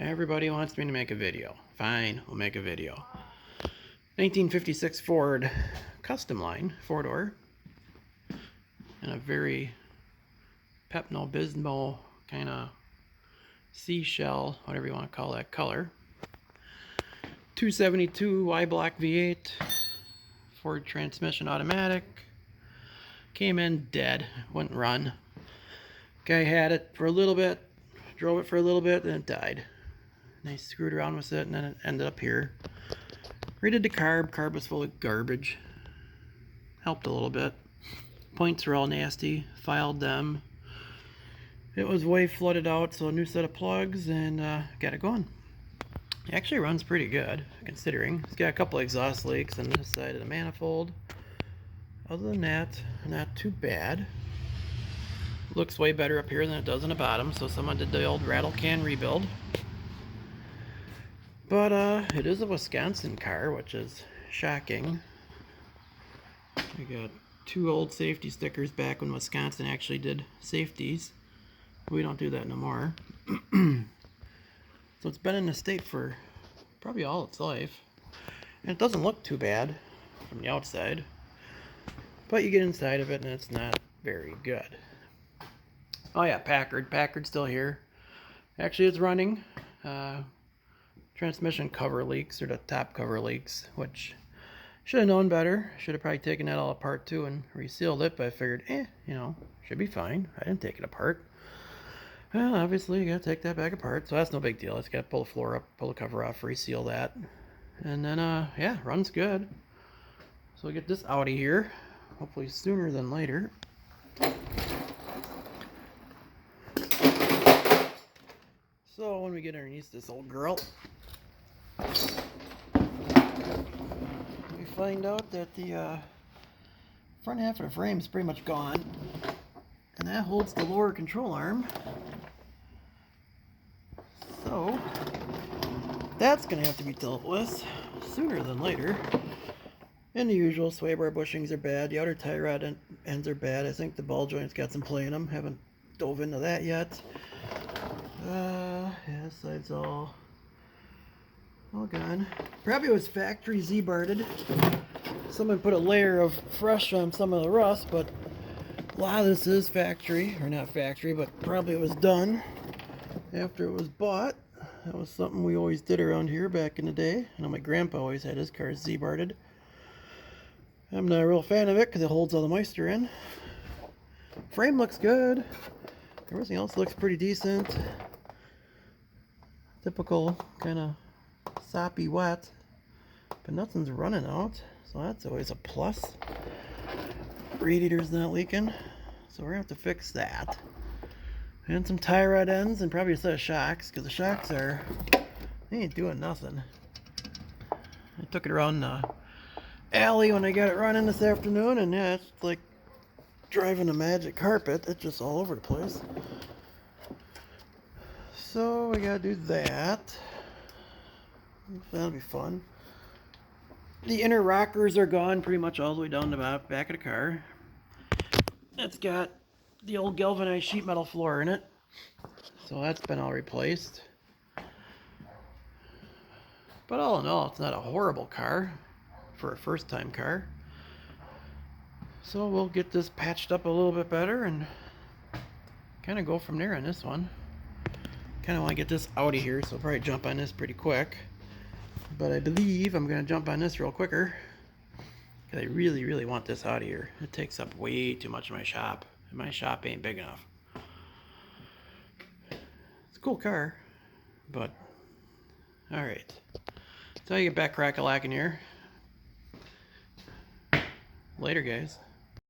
Everybody wants me to make a video. Fine, we'll make a video. 1956 Ford Custom Line, 4-door. And a very Pepto-Bismol kind of seashell, whatever you want to call that color. 272 Y-block V8. Ford transmission automatic. Came in dead, wouldn't run. Guy had it for a little bit, drove it for a little bit, then it died. And I screwed around with it, and then it ended up here. Redid the carb. Carb was full of garbage. Helped a little bit. Points were all nasty. Filed them. It was way flooded out, so a new set of plugs, and got it going. It actually runs pretty good, considering. It's got a couple exhaust leaks on this side of the manifold. Other than that, not too bad. Looks way better up here than it does on the bottom, so someone did the old rattle can rebuild. But it is a Wisconsin car, which is shocking. We got 2 old safety stickers back when Wisconsin actually did safeties. We don't do that no more. So it's been in the state for probably all its life. And it doesn't look too bad from the outside. But you get inside of it and it's not very good. Oh yeah, Packard. Packard's still here. Actually, it's running. Transmission cover leaks, or the top cover leaks, which should have known better. Should have probably taken that all apart too and resealed it, but I figured, should be fine. I didn't take it apart. Well, obviously, you gotta take that back apart, so that's no big deal. I just gotta pull the floor up, pull the cover off, reseal that. And then, yeah, runs good. So we'll get this Audi here, hopefully sooner than later. So when we get underneath this old girl, we find out that the front half of the frame is pretty much gone, and that holds the lower control arm. So that's gonna have to be dealt with sooner than later. And the usual sway bar bushings are bad. The outer tie rod ends are bad. I think the ball joint's got some play in them. Haven't dove into that yet. Yeah, this side's all gone. Probably was factory Z-barded. Someone put a layer of fresh on some of the rust, but a lot of this is factory, or not factory, but probably it was done after it was bought. That was something we always did around here back in the day. I know my grandpa always had his cars Z-barded. I'm not a real fan of it because it holds all the moisture in. Frame looks good. Everything else looks pretty decent. Typical kind of soppy wet, but nothing's running out, so that's always a plus. Radiator's not leaking, so we're gonna have to fix that. And some tie rod ends and probably a set of shocks, because the shocks they ain't doing nothing. I took it around the alley when I got it running this afternoon, and yeah, it's like driving a magic carpet. It's just all over the place. So we gotta do that. That'll be fun. The inner rockers are gone pretty much all the way down the back of the car. It's got the old galvanized sheet metal floor in it, so that's been all replaced. But all in all, it's not a horrible car for a first time car. So we'll get this patched up a little bit better and kind of go from there on this one. Kind of want to get this out of here, so I'll probably jump on this pretty quick. But I believe I'm going to jump on this real quicker, because I really, really want this out of here. It takes up way too much of my shop, and my shop ain't big enough. It's a cool car, but alright. So I get back crack-a-lacking here. Later, guys.